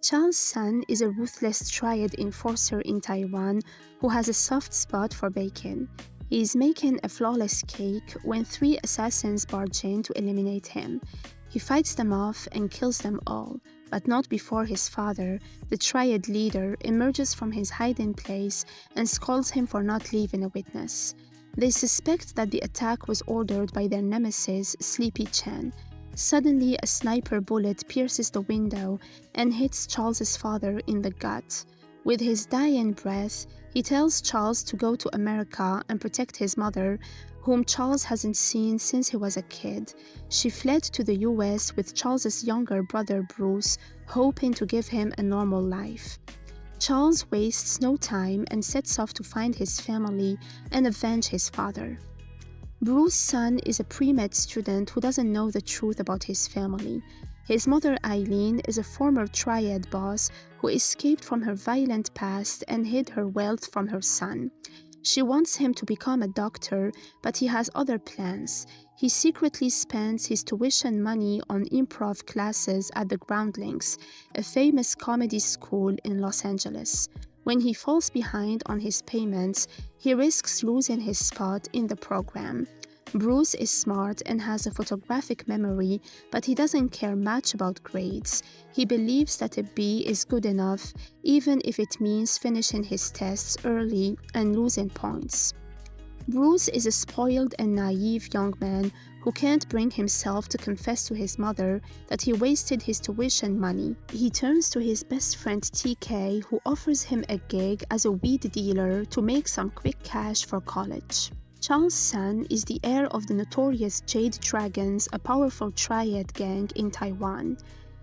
Chao's son is a ruthless triad enforcer in Taiwan who has a soft spot for bacon. He is making a flawless cake when three assassins barge in to eliminate him. He fights them off and kills them all, but not before his father, the triad leader, emerges from his hiding place and scolds him for not leaving a witness. They suspect that the attack was ordered by their nemesis, Sleepy Chen. Suddenly, a sniper bullet pierces the window and hits Charles's father in the gut. With his dying breath, he tells Charles to go to America and protect his mother, whom Charles hasn't seen since he was a kid. She fled to the US with Charles's younger brother Bruce, hoping to give him a normal life. Charles wastes no time and sets off to find his family and avenge his father. Bruce's son is a pre-med student who doesn't know the truth about his family. His mother Eileen is a former triad boss who escaped from her violent past and hid her wealth from her son. She wants him to become a doctor, but he has other plans. He secretly spends his tuition money on improv classes at the Groundlings, a famous comedy school in Los Angeles. When he falls behind on his payments, he risks losing his spot in the program. Bruce is smart and has a photographic memory, but he doesn't care much about grades. He believes that a B is good enough, even if it means finishing his tests early and losing points. Bruce is a spoiled and naive young man who can't bring himself to confess to his mother that he wasted his tuition money. He turns to his best friend TK, who offers him a gig as a weed dealer to make some quick cash for college. Charles' son is the heir of the notorious Jade Dragons, a powerful triad gang in Taiwan.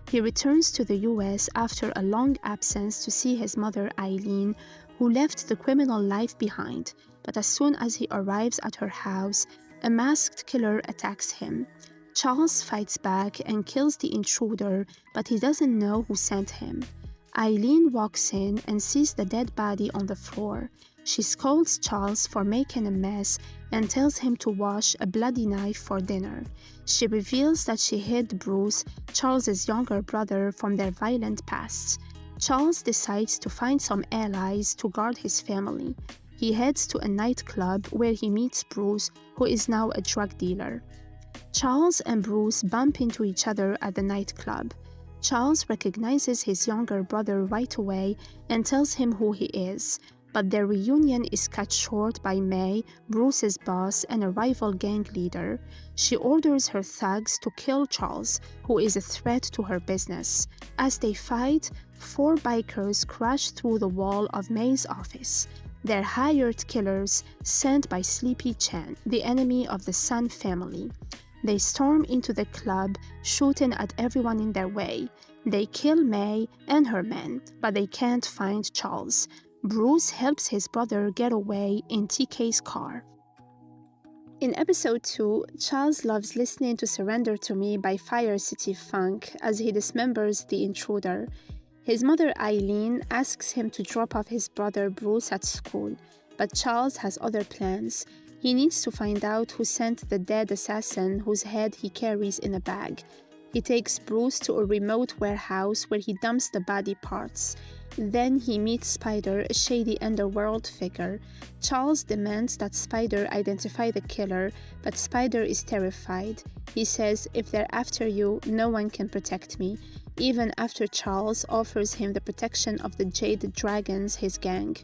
He returns to the US after a long absence to see his mother Eileen, who left the criminal life behind, but as soon as he arrives at her house, a masked killer attacks him. Charles fights back and kills the intruder, but he doesn't know who sent him. Eileen walks in and sees the dead body on the floor. She scolds Charles for making a mess and tells him to wash a bloody knife for dinner. She reveals that she hid Bruce, Charles's younger brother, from their violent pasts. Charles decides to find some allies to guard his family. He heads to a nightclub where he meets Bruce, who is now a drug dealer. Charles and Bruce bump into each other at the nightclub. Charles recognizes his younger brother right away and tells him who he is. But their reunion is cut short by May, Bruce's boss and a rival gang leader. She orders her thugs to kill Charles, who is a threat to her business. As they fight, 4 bikers crash through the wall of May's office. They're hired killers sent by Sleepy Chen, the enemy of the Sun family. They storm into the club, shooting at everyone in their way. They kill May and her men, but they can't find Charles. Bruce helps his brother get away in TK's car. In episode 2, Charles loves listening to Surrender to Me by Fire City Funk as he dismembers the intruder. His mother Eileen asks him to drop off his brother Bruce at school, but Charles has other plans. He needs to find out who sent the dead assassin whose head he carries in a bag. He takes Bruce to a remote warehouse where he dumps the body parts. Then he meets Spider, a shady underworld figure. Charles demands that Spider identify the killer, but Spider is terrified. He says, "If they're after you, no one can protect me," even after Charles offers him the protection of the Jade Dragons, his gang.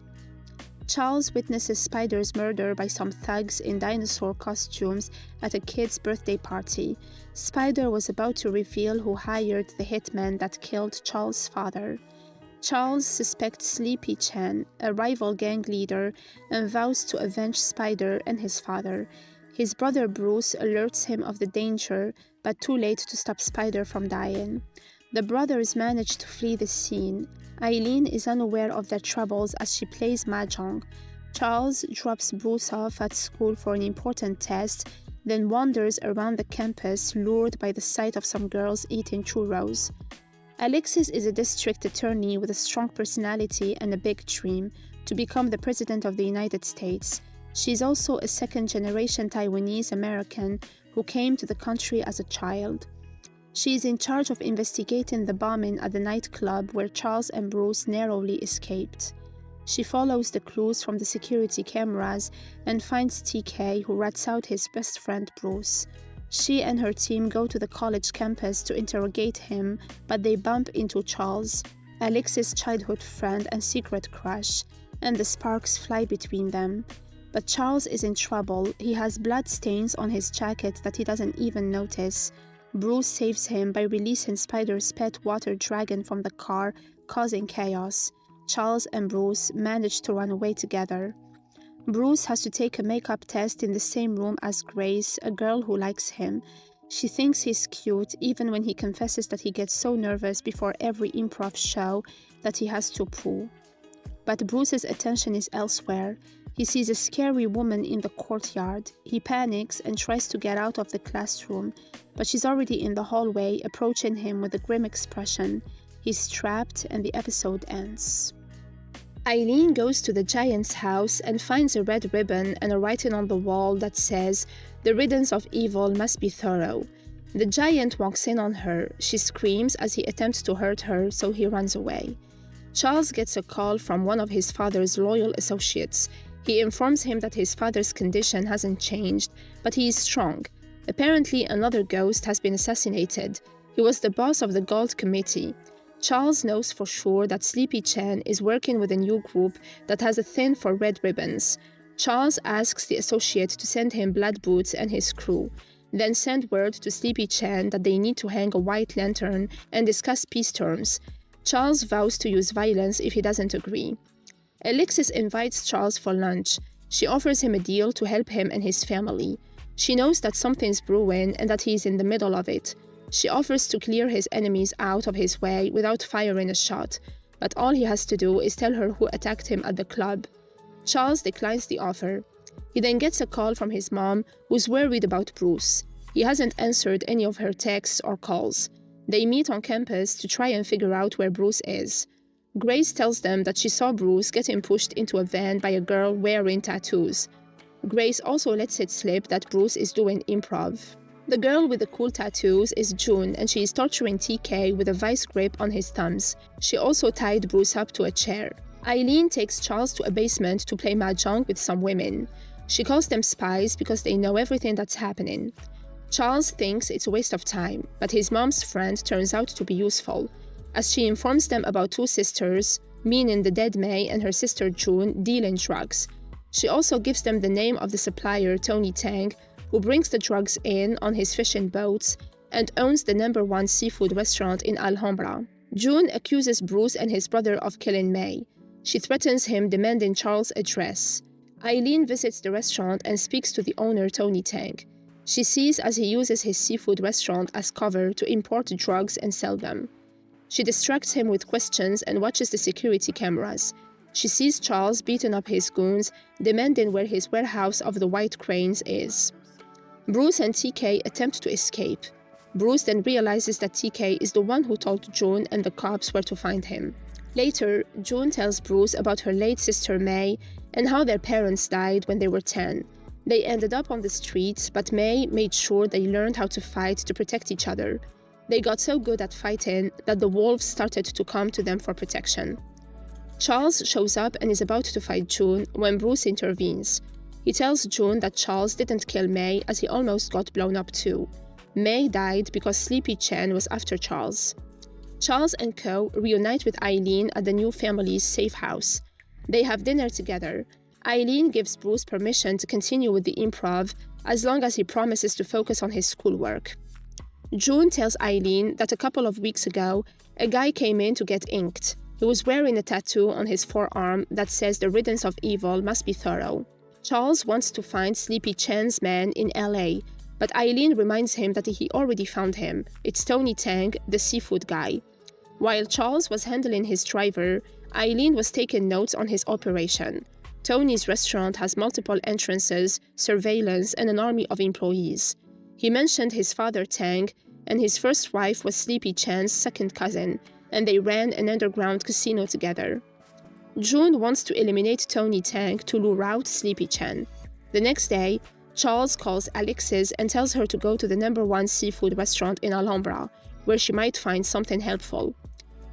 Charles witnesses Spider's murder by some thugs in dinosaur costumes at a kid's birthday party. Spider was about to reveal who hired the hitman that killed Charles' father. Charles suspects Sleepy Chen, a rival gang leader, and vows to avenge Spider and his father. His brother Bruce alerts him of the danger, but too late to stop Spider from dying. The brothers manage to flee the scene. Eileen is unaware of their troubles as she plays mahjong. Charles drops Bruce off at school for an important test, then wanders around the campus lured by the sight of some girls eating churros. Alexis is a district attorney with a strong personality and a big dream to become the President of the United States. She's also a second-generation Taiwanese American who came to the country as a child. She is in charge of investigating the bombing at the nightclub where Charles and Bruce narrowly escaped. She follows the clues from the security cameras and finds TK, who rats out his best friend Bruce. She and her team go to the college campus to interrogate him, but they bump into Charles, Alex's childhood friend and secret crush, and the sparks fly between them. But Charles is in trouble. He has blood stains on his jacket that he doesn't even notice. Bruce saves him by releasing Spider's pet water dragon from the car, causing chaos. Charles and Bruce manage to run away together. Bruce has to take a makeup test in the same room as Grace, a girl who likes him. She thinks he's cute even when he confesses that he gets so nervous before every improv show that he has to poo. But Bruce's attention is elsewhere. He sees a scary woman in the courtyard. He panics and tries to get out of the classroom, but she's already in the hallway, approaching him with a grim expression. He's trapped and the episode ends. Eileen goes to the giant's house and finds a red ribbon and a writing on the wall that says, "The riddance of evil must be thorough." The giant walks in on her. She screams as he attempts to hurt her, so he runs away. Charles gets a call from one of his father's loyal associates. He informs him that his father's condition hasn't changed, but he is strong. Apparently, another ghost has been assassinated. He was the boss of the Gold Committee. Charles knows for sure that Sleepy Chen is working with a new group that has a thing for red ribbons. Charles asks the associate to send him Blood Boots and his crew, then send word to Sleepy Chen that they need to hang a white lantern and discuss peace terms. Charles vows to use violence if he doesn't agree. Alexis invites Charles for lunch. She offers him a deal to help him and his family. She knows that something's brewing and that he's in the middle of it. She offers to clear his enemies out of his way without firing a shot, but all he has to do is tell her who attacked him at the club. Charles declines the offer. He then gets a call from his mom, who's worried about Bruce. He hasn't answered any of her texts or calls. They meet on campus to try and figure out where Bruce is. Grace tells them that she saw Bruce getting pushed into a van by a girl wearing tattoos. Grace also lets it slip that Bruce is doing improv. The girl with the cool tattoos is June, and she is torturing TK with a vice grip on his thumbs. She also tied Bruce up to a chair. Eileen takes Charles to a basement to play mahjong with some women. She calls them spies because they know everything that's happening. Charles thinks it's a waste of time, but his mom's friend turns out to be useful, as she informs them about two sisters, meaning the dead May and her sister June, dealing drugs. She also gives them the name of the supplier, Tony Tang, who brings the drugs in on his fishing boats and owns the #1 seafood restaurant in Alhambra. June accuses Bruce and his brother of killing May. She threatens him, demanding Charles' address. Eileen visits the restaurant and speaks to the owner, Tony Tang. She sees as he uses his seafood restaurant as cover to import drugs and sell them. She distracts him with questions and watches the security cameras. She sees Charles beating up his goons, demanding where his warehouse of the white cranes is. Bruce and TK attempt to escape. Bruce then realizes that TK is the one who told June and the cops where to find him. Later, June tells Bruce about her late sister May and how their parents died when they were 10. They ended up on the streets, but May made sure they learned how to fight to protect each other. They got so good at fighting that the wolves started to come to them for protection. Charles shows up and is about to fight June when Bruce intervenes. He tells June that Charles didn't kill May as he almost got blown up too. May died because Sleepy Chen was after Charles. Charles and Co. reunite with Eileen at the new family's safe house. They have dinner together. Eileen gives Bruce permission to continue with the improv as long as he promises to focus on his schoolwork. June tells Eileen that a couple of weeks ago, a guy came in to get inked. He was wearing a tattoo on his forearm that says the riddance of evil must be thorough. Charles wants to find Sleepy Chen's man in LA, but Eileen reminds him that he already found him. It's Tony Tang, the seafood guy. While Charles was handling his driver, Eileen was taking notes on his operation. Tony's restaurant has multiple entrances, surveillance, and an army of employees. He mentioned his father Tang, and his first wife was Sleepy Chen's second cousin, and they ran an underground casino together. June wants to eliminate Tony Tang to lure out Sleepy Chen. The next day, Charles calls Alexis and tells her to go to the #1 seafood restaurant in Alhambra, where she might find something helpful.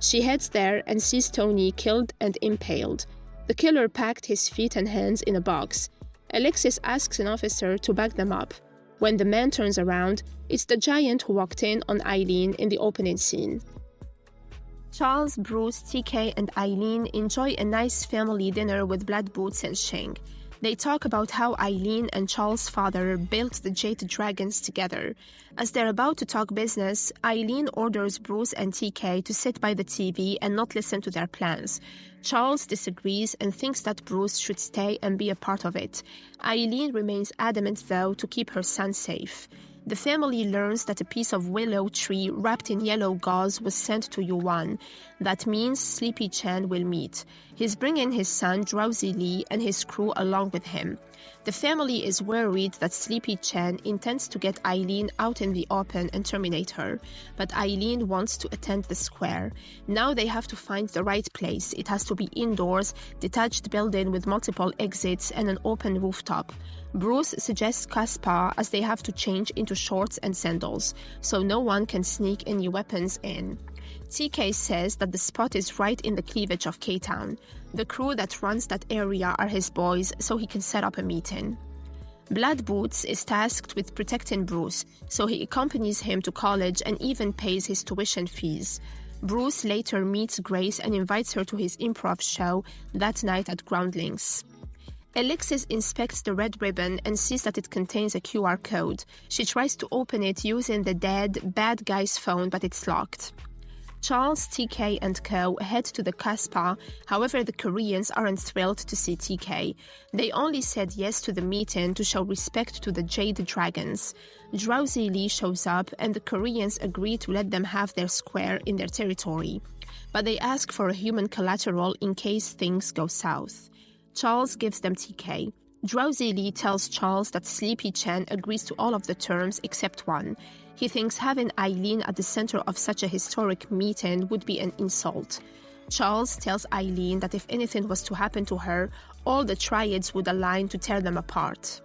She heads there and sees Tony killed and impaled. The killer packed his feet and hands in a box. Alexis asks an officer to back them up. When the man turns around, it's the giant who walked in on Eileen in the opening scene. Charles, Bruce, TK, and Eileen enjoy a nice family dinner with Blood Boots and Shing. They talk about how Eileen and Charles' father built the Jade Dragons together. As they're about to talk business, Eileen orders Bruce and TK to sit by the TV and not listen to their plans. Charles disagrees and thinks that Bruce should stay and be a part of it. Eileen remains adamant, though, to keep her son safe. The family learns that a piece of willow tree wrapped in yellow gauze was sent to Yuan. That means Sleepy Chan will meet. He's bringing his son, Drowsy Lee, and his crew along with him. The family is worried that Sleepy Chan intends to get Eileen out in the open and terminate her, but Eileen wants to attend the square. Now they have to find the right place. It has to be indoors, detached building with multiple exits and an open rooftop. Bruce suggests Caspar, as they have to change into shorts and sandals, so no one can sneak any weapons in. TK says that the spot is right in the cleavage of K-Town. The crew that runs that area are his boys, so he can set up a meeting. Blood Boots is tasked with protecting Bruce, so he accompanies him to college and even pays his tuition fees. Bruce later meets Grace and invites her to his improv show that night at Groundlings. Alexis inspects the red ribbon and sees that it contains a QR code. She tries to open it using the dead, bad guy's phone, but it's locked. Charles, TK, and co. head to the Caspar. However, the Koreans aren't thrilled to see TK. They only said yes to the meeting to show respect to the Jade Dragons. Drowsy Lee shows up, and the Koreans agree to let them have their square in their territory. But they ask for a human collateral in case things go south. Charles gives them TK. Drowsy Lee tells Charles that Sleepy Chan agrees to all of the terms except one. He thinks having Eileen at the center of such a historic meeting would be an insult. Charles tells Eileen that if anything was to happen to her, all the triads would align to tear them apart.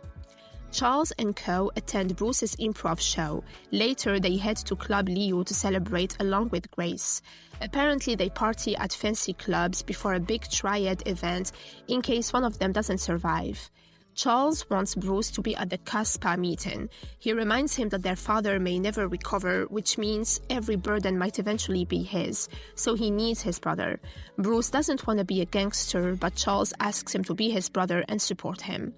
Charles and co. attend Bruce's improv show. Later, they head to Club Liu to celebrate along with Grace. Apparently, they party at fancy clubs before a big triad event in case one of them doesn't survive. Charles wants Bruce to be at the Caspar meeting. He reminds him that their father may never recover, which means every burden might eventually be his, so he needs his brother. Bruce doesn't want to be a gangster, but Charles asks him to be his brother and support him.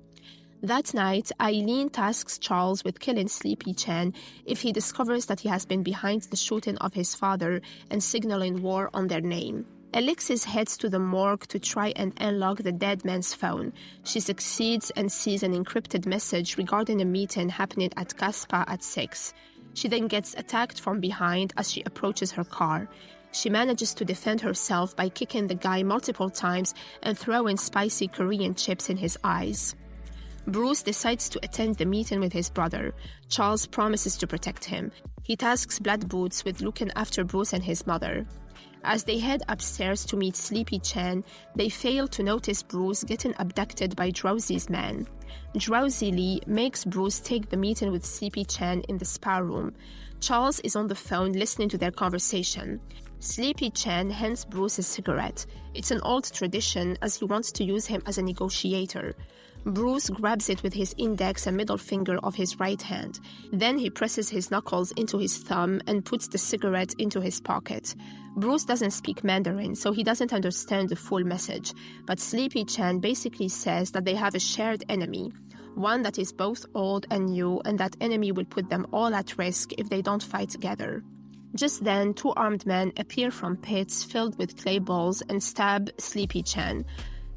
That night, Eileen tasks Charles with killing Sleepy Chan if he discovers that he has been behind the shooting of his father and signaling war on their name. Alexis heads to the morgue to try and unlock the dead man's phone. She succeeds and sees an encrypted message regarding a meeting happening at Caspar at 6. She then gets attacked from behind as she approaches her car. She manages to defend herself by kicking the guy multiple times and throwing spicy Korean chips in his eyes. Bruce decides to attend the meeting with his brother. Charles promises to protect him. He tasks Blood Boots with looking after Bruce and his mother. As they head upstairs to meet Sleepy Chan, they fail to notice Bruce getting abducted by Drowsy's man. Drowsy Lee makes Bruce take the meeting with Sleepy Chan in the spa room. Charles is on the phone listening to their conversation. Sleepy Chan hands Bruce a cigarette. It's an old tradition as he wants to use him as a negotiator. Bruce grabs it with his index and middle finger of his right hand. Then he presses his knuckles into his thumb and puts the cigarette into his pocket. Bruce doesn't speak Mandarin, so he doesn't understand the full message, but Sleepy Chan basically says that they have a shared enemy, one that is both old and new, and that enemy will put them all at risk if they don't fight together. Just then, 2 armed men appear from pits filled with clay balls and stab Sleepy Chan.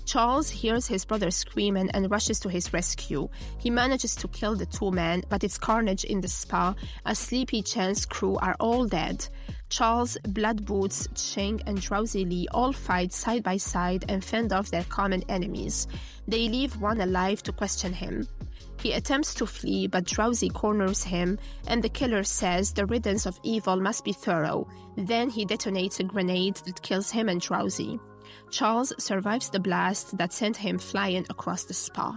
Charles hears his brother screaming and rushes to his rescue. He manages to kill the 2 men, but it's carnage in the spa as Sleepy Chan's crew are all dead. Charles, Blood Boots, Ching, and Drowsy Lee all fight side by side and fend off their common enemies. They leave one alive to question him. He attempts to flee, but Drowsy corners him, and the killer says the riddance of evil must be thorough. Then he detonates a grenade that kills him and Drowsy. Charles survives the blast that sent him flying across the spa.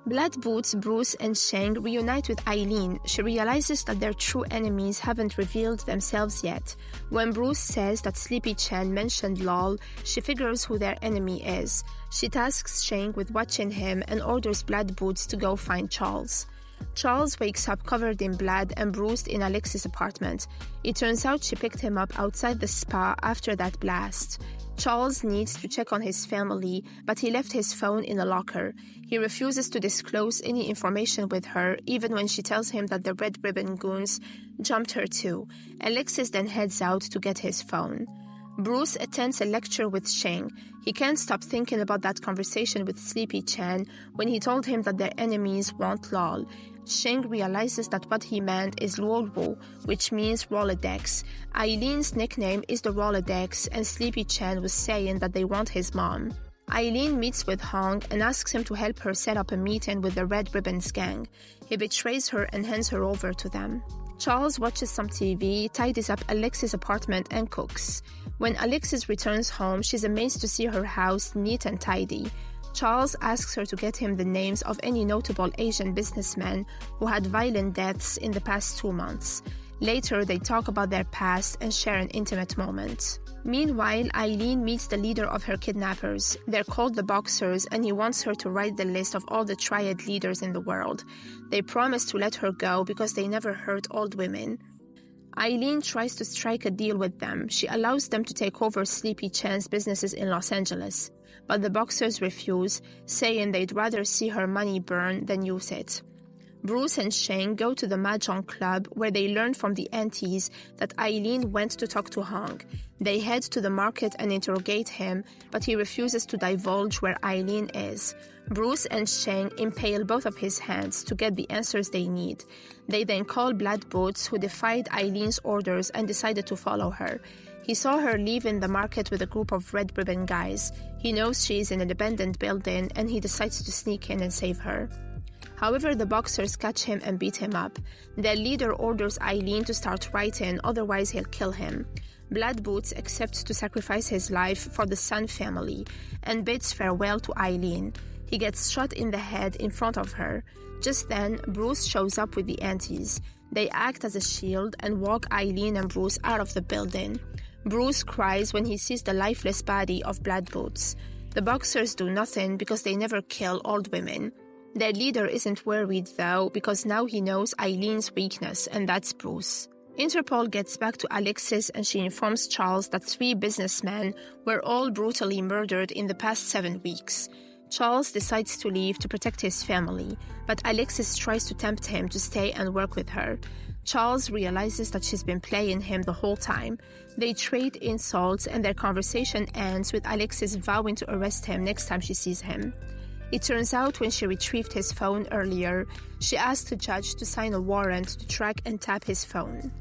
Blood Boots, Bruce, and Sheng reunite with Eileen. She realizes that their true enemies haven't revealed themselves yet. When Bruce says that Sleepy Chen mentioned Lol, she figures who their enemy is. She tasks Sheng with watching him and orders Blood Boots to go find Charles. Charles wakes up covered in blood and bruised in Alexis' apartment. It turns out she picked him up outside the spa after that blast. Charles needs to check on his family, but he left his phone in a locker. He refuses to disclose any information with her, even when she tells him that the Red Ribbon goons jumped her too. Alexis then heads out to get his phone. Bruce attends a lecture with Sheng. He can't stop thinking about that conversation with Sleepy Chan when he told him that their enemies want Lol. Sheng realizes that what he meant is Lolwo, which means Rolodex. Eileen's nickname is the Rolodex, and Sleepy Chan was saying that they want his mom. Eileen meets with Hong and asks him to help her set up a meeting with the Red Ribbons gang. He betrays her and hands her over to them. Charles watches some TV, tidies up Alexis' apartment, and cooks. When Alexis returns home, she's amazed to see her house neat and tidy. Charles asks her to get him the names of any notable Asian businessmen who had violent deaths in the past 2 months. Later, they talk about their past and share an intimate moment. Meanwhile, Eileen meets the leader of her kidnappers. They're called the Boxers, and he wants her to write the list of all the triad leaders in the world. They promise to let her go because they never hurt old women. Eileen tries to strike a deal with them. She allows them to take over Sleepy Chan's businesses in Los Angeles. But the Boxers refuse, saying they'd rather see her money burn than use it. Bruce and Sheng go to the Mahjong club where they learn from the aunties that Eileen went to talk to Hong. They head to the market and interrogate him, but he refuses to divulge where Eileen is. Bruce and Sheng impale both of his hands to get the answers they need. They then call Blood Boots, who defied Eileen's orders and decided to follow her. He saw her leaving the market with a group of Red Ribbon guys. He knows she is in an abandoned building and he decides to sneak in and save her. However, the Boxers catch him and beat him up. Their leader orders Eileen to start writing, otherwise he'll kill him. Blood Boots accepts to sacrifice his life for the Sun family and bids farewell to Eileen. He gets shot in the head in front of her. Just then, Bruce shows up with the aunties. They act as a shield and walk Eileen and Bruce out of the building. Bruce cries when he sees the lifeless body of Blood Boots. The Boxers do nothing because they never kill old women. Their leader isn't worried though, because now he knows Eileen's weakness, and that's Bruce. Interpol gets back to Alexis and she informs Charles that 3 businessmen were all brutally murdered in the past 7 weeks. Charles decides to leave to protect his family, but Alexis tries to tempt him to stay and work with her. Charles realizes that she's been playing him the whole time. They trade insults and their conversation ends with Alexis vowing to arrest him next time she sees him. It turns out when she retrieved his phone earlier, she asked the judge to sign a warrant to track and tap his phone.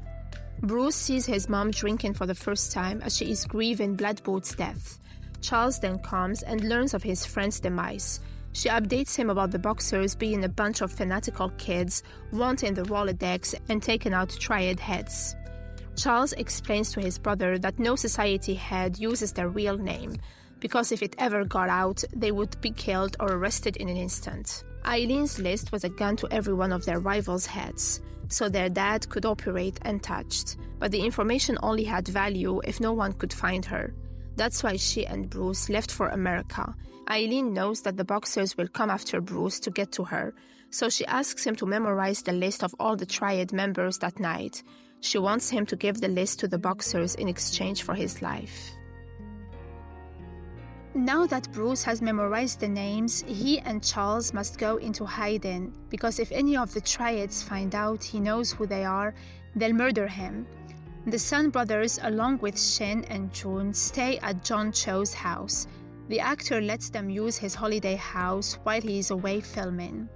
Bruce sees his mom drinking for the first time as she is grieving Blood Boot's death. Charles then comes and learns of his friend's demise. She updates him about the Boxers being a bunch of fanatical kids wanting the Rolodex and taking out triad heads. Charles explains to his brother that no society head uses their real name, because if it ever got out, they would be killed or arrested in an instant. Eileen's list was a gun to every one of their rivals' heads, so their dad could operate untouched, but the information only had value if no one could find her. That's why she and Bruce left for America. Eileen knows that the Boxers will come after Bruce to get to her, so she asks him to memorize the list of all the Triad members that night. She wants him to give the list to the Boxers in exchange for his life. Now that Bruce has memorized the names, he and Charles must go into hiding, because if any of the Triads find out he knows who they are, they'll murder him. The Sun brothers, along with Shin and Jun, stay at John Cho's house. The actor lets them use his holiday house while he is away filming.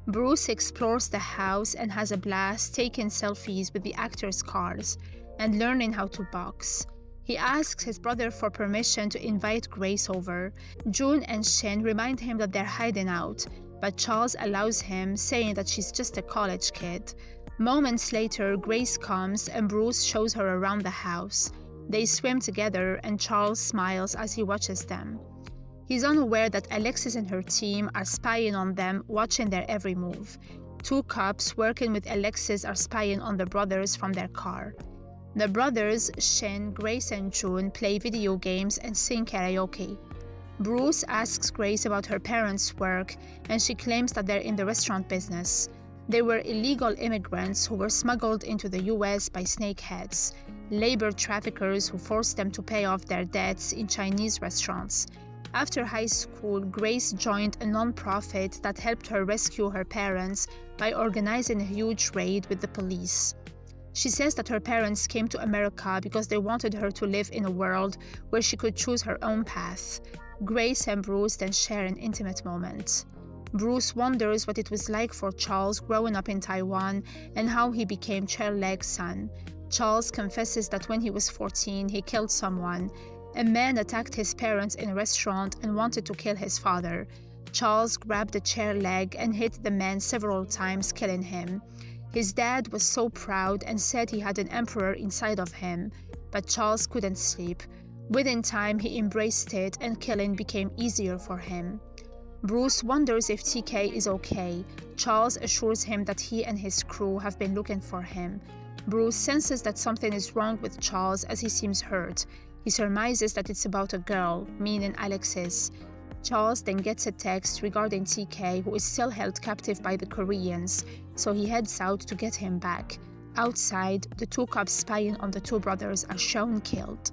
Bruce explores the house and has a blast taking selfies with the actor's cars and learning how to box. He asks his brother for permission to invite Grace over. June and Shin remind him that they're hiding out, but Charles allows him, saying that she's just a college kid. Moments later, Grace comes and Bruce shows her around the house. They swim together and Charles smiles as he watches them. He's unaware that Alexis and her team are spying on them, watching their every move. Two cops working with Alexis are spying on the brothers from their car. The brothers, Shin, Grace, and June, play video games and sing karaoke. Bruce asks Grace about her parents' work, and she claims that they're in the restaurant business. They were illegal immigrants who were smuggled into the US by snakeheads, labor traffickers who forced them to pay off their debts in Chinese restaurants. After high school, Grace joined a non-profit that helped her rescue her parents by organizing a huge raid with the police. She says that her parents came to America because they wanted her to live in a world where she could choose her own path. Grace and Bruce then share an intimate moment. Bruce wonders what it was like for Charles growing up in Taiwan and how he became Chair-Leg's son. Charles confesses that when he was 14, he killed someone. A man attacked his parents in a restaurant and wanted to kill his father. Charles grabbed the Chair-Leg and hit the man several times, killing him. His dad was so proud and said he had an emperor inside of him, but Charles couldn't sleep. Within time, he embraced it and killing became easier for him. Bruce wonders if TK is okay. Charles assures him that he and his crew have been looking for him. Bruce senses that something is wrong with Charles as he seems hurt. He surmises that it's about a girl, meaning Alexis. Charles then gets a text regarding TK, who is still held captive by the Koreans, so he heads out to get him back. Outside, the two cops spying on the two brothers are shown killed.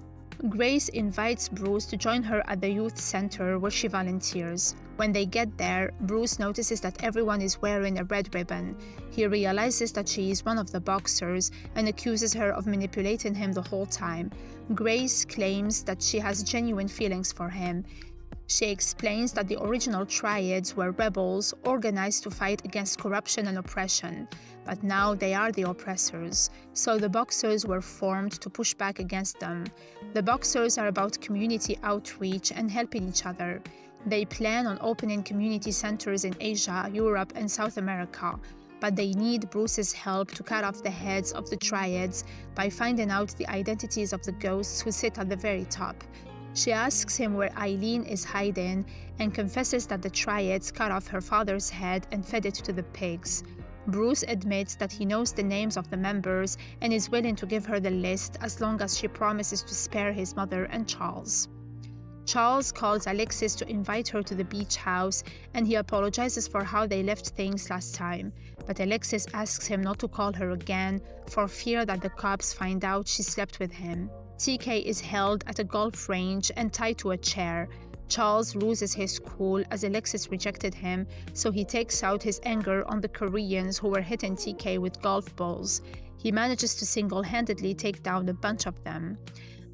Grace invites Bruce to join her at the youth center where she volunteers. When they get there, Bruce notices that everyone is wearing a red ribbon. He realizes that she is one of the boxers and accuses her of manipulating him the whole time. Grace claims that she has genuine feelings for him. She explains that the original triads were rebels organized to fight against corruption and oppression, but now they are the oppressors, so the boxers were formed to push back against them. The boxers are about community outreach and helping each other. They plan on opening community centers in Asia, Europe, and South America, but they need Bruce's help to cut off the heads of the triads by finding out the identities of the ghosts who sit at the very top. She asks him where Eileen is hiding and confesses that the triads cut off her father's head and fed it to the pigs. Bruce admits that he knows the names of the members and is willing to give her the list as long as she promises to spare his mother and Charles. Charles calls Alexis to invite her to the beach house, and he apologizes for how they left things last time, but Alexis asks him not to call her again for fear that the cops find out she slept with him. TK is held at a golf range and tied to a chair. Charles loses his cool as Alexis rejected him, so he takes out his anger on the Koreans who were hitting TK with golf balls. He manages to single-handedly take down a bunch of them.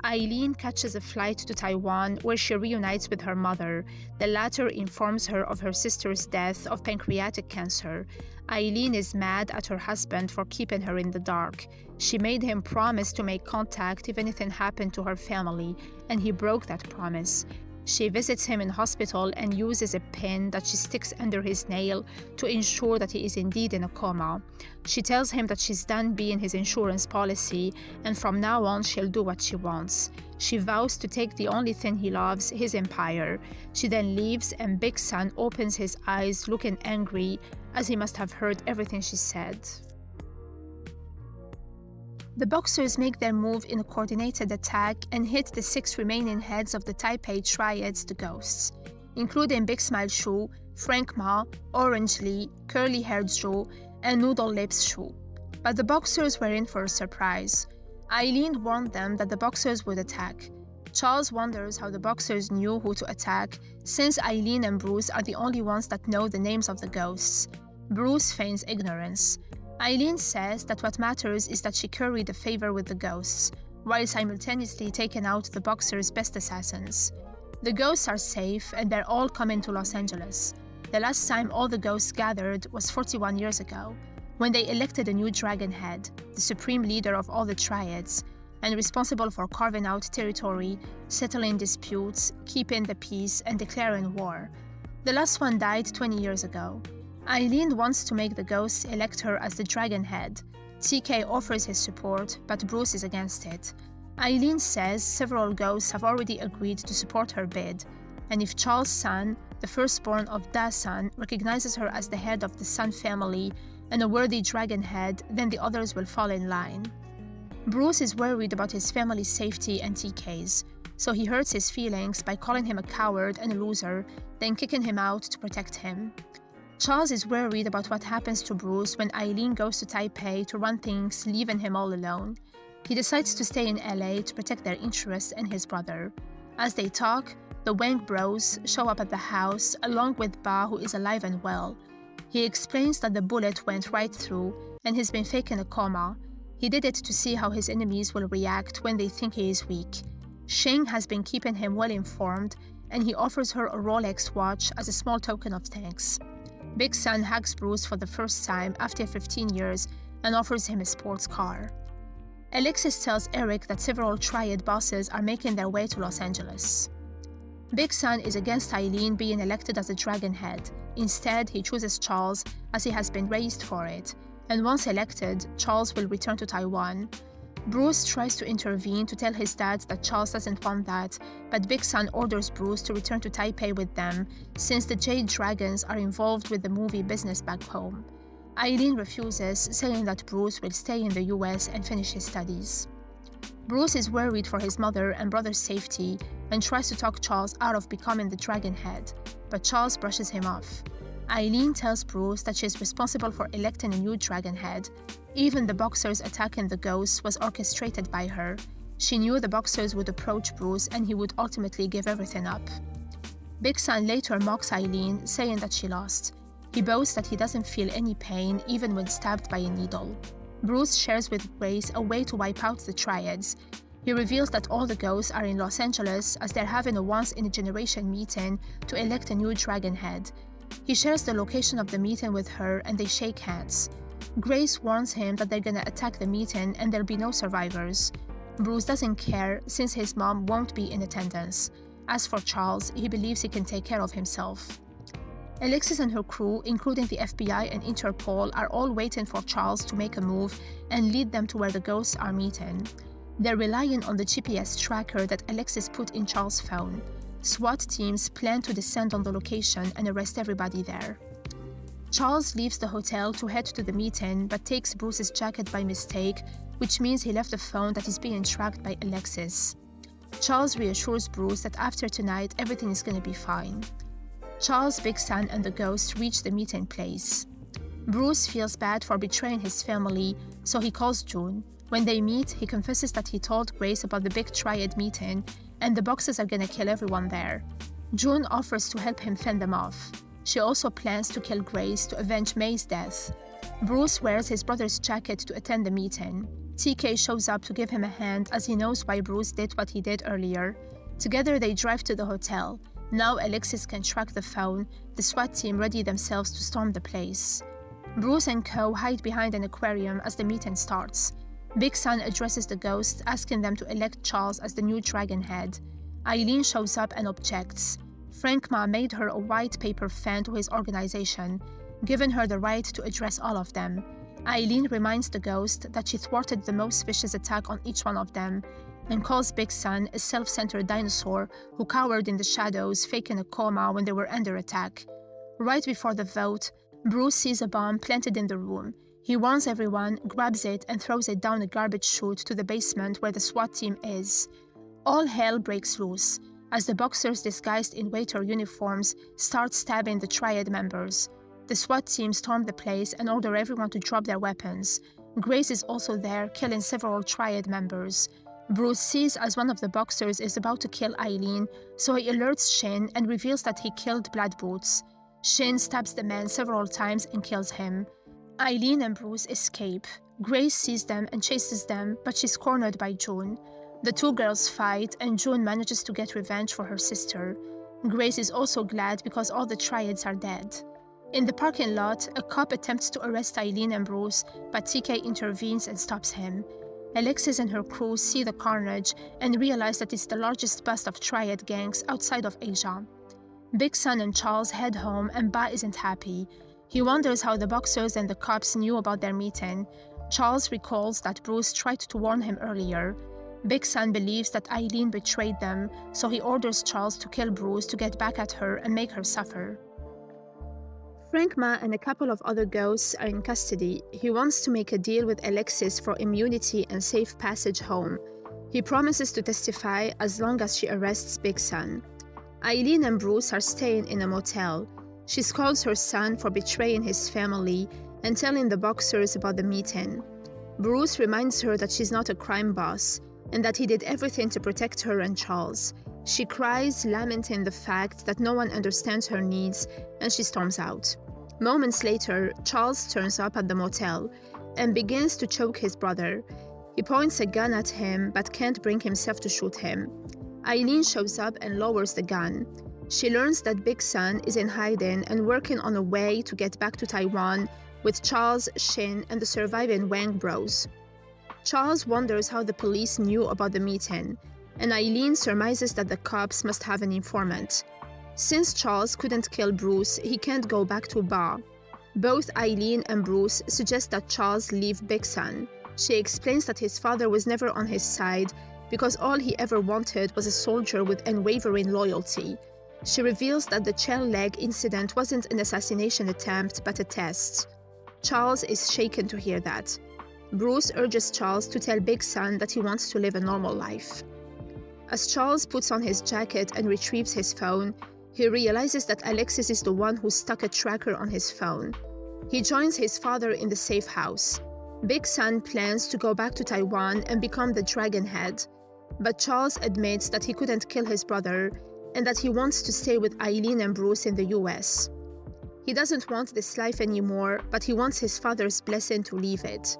Eileen catches a flight to Taiwan where she reunites with her mother. The latter informs her of her sister's death of pancreatic cancer. Eileen is mad at her husband for keeping her in the dark. She made him promise to make contact if anything happened to her family, and he broke that promise. She visits him in hospital and uses a pin that she sticks under his nail to ensure that he is indeed in a coma. She tells him that she's done being his insurance policy, and from now on she'll do what she wants. She vows to take the only thing he loves, his empire. She then leaves, and Big Son opens his eyes looking angry, as he must have heard everything she said. The boxers make their move in a coordinated attack and hit the 6 remaining heads of the Taipei triads, the ghosts, including Big Smile Shu, Frank Ma, Orange Lee, Curly Haired Zhu, and Noodle Lips Shu. But the boxers were in for a surprise. Eileen warned them that the boxers would attack. Charles wonders how the boxers knew who to attack, since Eileen and Bruce are the only ones that know the names of the ghosts. Bruce feigns ignorance. Eileen says that what matters is that she curried a favor with the ghosts, while simultaneously taking out the boxers' best assassins. The ghosts are safe, and they're all coming to Los Angeles. The last time all the ghosts gathered was 41 years ago, when they elected a new dragon head, the supreme leader of all the triads, and responsible for carving out territory, settling disputes, keeping the peace, and declaring war. The last one died 20 years ago. Eileen wants to make the ghosts elect her as the dragon head. TK offers his support, but Bruce is against it. Eileen says several ghosts have already agreed to support her bid. and if Charles' son, the firstborn of Da son, recognizes her as the head of the Sun family and a worthy dragon head, then the others will fall in line. Bruce is worried about his family's safety and TK's, so he hurts his feelings by calling him a coward and a loser, then kicking him out to protect him. Charles is worried about what happens to Bruce when Eileen goes to Taipei to run things, leaving him all alone. He decides to stay in LA to protect their interests and his brother. As they talk, the Wang bros show up at the house along with Ba, who is alive and well. He explains that the bullet went right through and he's been faking a coma. He did it to see how his enemies will react when they think he is weak. Sheng has been keeping him well informed, and he offers her a Rolex watch as a small token of thanks. Big Son hugs Bruce for the first time after 15 years and offers him a sports car. Alexis tells Eric that several Triad bosses are making their way to Los Angeles. Big Son is against Eileen being elected as a dragon head. Instead, he chooses Charles as he has been raised for it, and once elected, Charles will return to Taiwan. Bruce tries to intervene to tell his dad that Charles doesn't want that, but Big Son orders Bruce to return to Taipei with them since the Jade Dragons are involved with the movie business back home. Eileen refuses, saying that Bruce will stay in the US and finish his studies. Bruce is worried for his mother and brother's safety and tries to talk Charles out of becoming the dragon head, but Charles brushes him off. Eileen tells Bruce that she is responsible for electing a new dragon head. Even the boxers attacking the ghosts was orchestrated by her. She knew the boxers would approach Bruce and he would ultimately give everything up. Big Son later mocks Eileen, saying that she lost. He boasts that he doesn't feel any pain even when stabbed by a needle. Bruce shares with Grace a way to wipe out the Triads. He reveals that all the ghosts are in Los Angeles as they're having a once-in-a-generation meeting to elect a new dragon head. He shares the location of the meeting with her and they shake hands. Grace warns him that they're gonna attack the meeting and there'll be no survivors. Bruce doesn't care since his mom won't be in attendance. As for Charles, he believes he can take care of himself. Alexis and her crew, including the FBI and Interpol, are all waiting for Charles to make a move and lead them to where the ghosts are meeting. They're relying on the GPS tracker that Alexis put in Charles' phone. SWAT teams plan to descend on the location and arrest everybody there. Charles leaves the hotel to head to the meeting but takes Bruce's jacket by mistake, which means he left the phone that is being tracked by Alexis. Charles reassures Bruce that after tonight everything is going to be fine. Charles, Big Son, and the ghost reach the meeting place. Bruce feels bad for betraying his family, so he calls June. When they meet, he confesses that he told Grace about the big Triad meeting, and the boxes are gonna kill everyone there. June offers to help him fend them off. She also plans to kill Grace to avenge May's death. Bruce wears his brother's jacket to attend the meeting. TK shows up to give him a hand as he knows why Bruce did what he did earlier. Together they drive to the hotel. Now Alexis can track the phone. The SWAT team ready themselves to storm the place. Bruce and co hide behind an aquarium as the meeting starts. Big Son addresses the ghost, asking them to elect Charles as the new dragon head. Eileen shows up and objects. Frank Ma made her a white paper fan to his organization, giving her the right to address all of them. Eileen reminds the ghost that she thwarted the most vicious attack on each one of them, and calls Big Son a self-centered dinosaur who cowered in the shadows, faking a coma when they were under attack. Right before the vote, Bruce sees a bomb planted in the room. He warns everyone, grabs it, and throws it down a garbage chute to the basement where the SWAT team is. All hell breaks loose as the boxers disguised in waiter uniforms start stabbing the Triad members. The SWAT team storm the place and order everyone to drop their weapons. Grace is also there, killing several Triad members. Bruce sees as one of the boxers is about to kill Eileen, so he alerts Shin and reveals that he killed Blood Boots. Shin stabs the man several times and kills him. Eileen and Bruce escape. Grace sees them and chases them, but she's cornered by June. The two girls fight, and June manages to get revenge for her sister. Grace is also glad because all the Triads are dead. In the parking lot, a cop attempts to arrest Eileen and Bruce, but TK intervenes and stops him. Alexis and her crew see the carnage and realize that it's the largest bust of Triad gangs outside of Asia. Big Son and Charles head home and Ba isn't happy. He wonders how the boxers and the cops knew about their meeting. Charles recalls that Bruce tried to warn him earlier. Big Son believes that Eileen betrayed them, so he orders Charles to kill Bruce to get back at her and make her suffer. Frank Ma and a couple of other ghosts are in custody. He wants to make a deal with Alexis for immunity and safe passage home. He promises to testify as long as she arrests Big Son. Eileen and Bruce are staying in a motel. She scolds her son for betraying his family and telling the boxers about the meeting. Bruce reminds her that she's not a crime boss and that he did everything to protect her and Charles. She cries, lamenting the fact that no one understands her needs, and she storms out. Moments later, Charles turns up at the motel and begins to choke his brother. He points a gun at him but can't bring himself to shoot him. Eileen shows up and lowers the gun. She learns that Big Son is in hiding and working on a way to get back to Taiwan with Charles, Shin, and the surviving Wang bros. Charles wonders how the police knew about the meeting, and Eileen surmises that the cops must have an informant. Since Charles couldn't kill Bruce, he can't go back to Ba. Both Eileen and Bruce suggest that Charles leave Big Son. She explains that his father was never on his side because all he ever wanted was a soldier with unwavering loyalty. She reveals that the shell leg incident wasn't an assassination attempt but a test. Charles is shaken to hear that. Bruce urges Charles to tell Big Son that he wants to live a normal life. As Charles puts on his jacket and retrieves his phone, he realizes that Alexis is the one who stuck a tracker on his phone. He joins his father in the safe house. Big Son plans to go back to Taiwan and become the Dragon Head, but Charles admits that he couldn't kill his brother and that he wants to stay with Eileen and Bruce in the US. He doesn't want this life anymore, but he wants his father's blessing to leave it.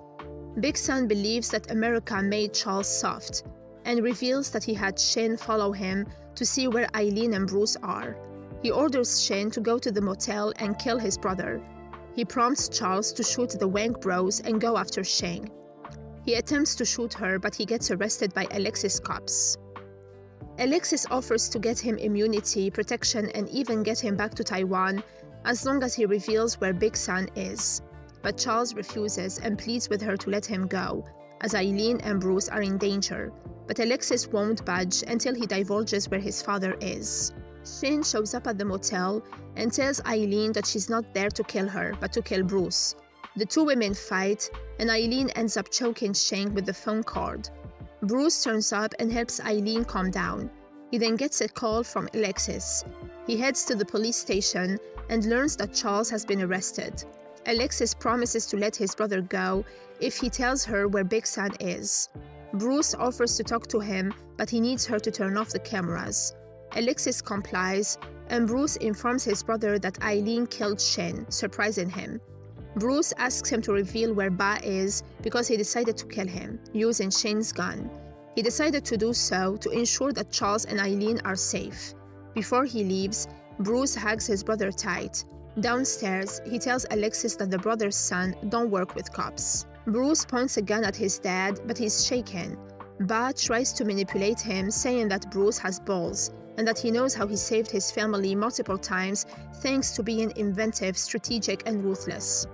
Big Son believes that America made Charles soft and reveals that he had Shin follow him to see where Eileen and Bruce are. He orders Shin to go to the motel and kill his brother. He prompts Charles to shoot the Wang bros and go after Shin. He attempts to shoot her, but he gets arrested by Alexis cops. Alexis offers to get him immunity, protection, and even get him back to Taiwan as long as he reveals where Big Son is. But Charles refuses and pleads with her to let him go, as Eileen and Bruce are in danger. But Alexis won't budge until he divulges where his father is. Shin shows up at the motel and tells Eileen that she's not there to kill her, but to kill Bruce. The two women fight, and Eileen ends up choking Shin with the phone cord. Bruce turns up and helps Eileen calm down. He then gets a call from Alexis. He heads to the police station and learns that Charles has been arrested. Alexis promises to let his brother go if he tells her where Big Son is. Bruce offers to talk to him, but he needs her to turn off the cameras. Alexis complies, and Bruce informs his brother that Eileen killed Shin, surprising him. Bruce asks him to reveal where Ba is because he decided to kill him, using Shin's gun. He decided to do so to ensure that Charles and Eileen are safe. Before he leaves, Bruce hugs his brother tight. Downstairs, he tells Alexis that the brother's son don't work with cops. Bruce points a gun at his dad, but he's shaken. Ba tries to manipulate him, saying that Bruce has balls and that he knows how he saved his family multiple times thanks to being inventive, strategic, and ruthless.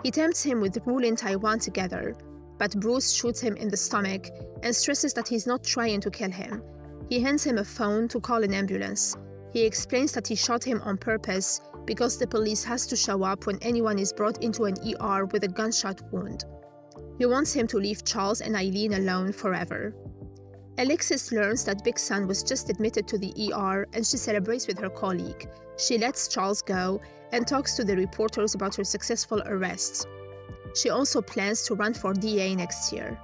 He tempts him with ruling Taiwan together, but Bruce shoots him in the stomach and stresses that he's not trying to kill him. He hands him a phone to call an ambulance. He explains that he shot him on purpose because the police has to show up when anyone is brought into an ER with a gunshot wound. He wants him to leave Charles and Eileen alone forever. Alexis learns that Big Son was just admitted to the ER and she celebrates with her colleague. She lets Charles go and talks to the reporters about her successful arrest. She also plans to run for DA next year.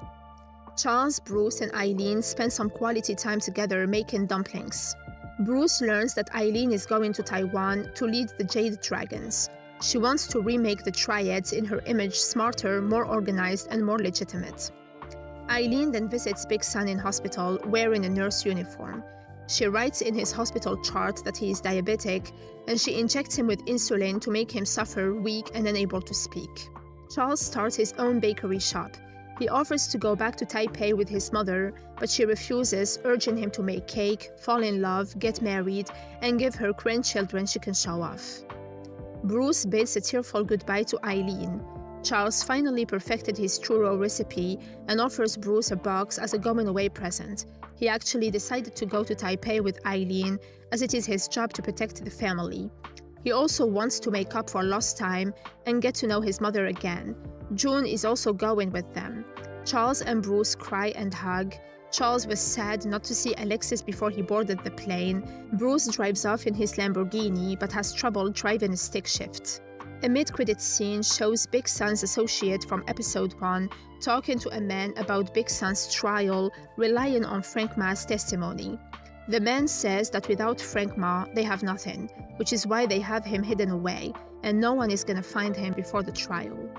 Charles, Bruce, and Eileen spend some quality time together making dumplings. Bruce learns that Eileen is going to Taiwan to lead the Jade Dragons. She wants to remake the Triads in her image smarter, more organized, and more legitimate. Eileen then visits Big Son in hospital wearing a nurse uniform. She writes in his hospital chart that he is diabetic, and she injects him with insulin to make him suffer, weak, and unable to speak. Charles starts his own bakery shop. He offers to go back to Taipei with his mother, but she refuses, urging him to make cake, fall in love, get married, and give her grandchildren she can show off. Bruce bids a tearful goodbye to Eileen. Charles finally perfected his churro recipe and offers Bruce a box as a going-away present. He actually decided to go to Taipei with Eileen, as it is his job to protect the family. He also wants to make up for lost time and get to know his mother again. June is also going with them. Charles and Bruce cry and hug. Charles was sad not to see Alexis before he boarded the plane. Bruce drives off in his Lamborghini but has trouble driving a stick shift. A mid-credits scene shows Big Sun's associate from episode 1 talking to a man about Big Sun's trial, relying on Frank Ma's testimony. The man says that without Frank Ma, they have nothing, which is why they have him hidden away, and no one is gonna find him before the trial.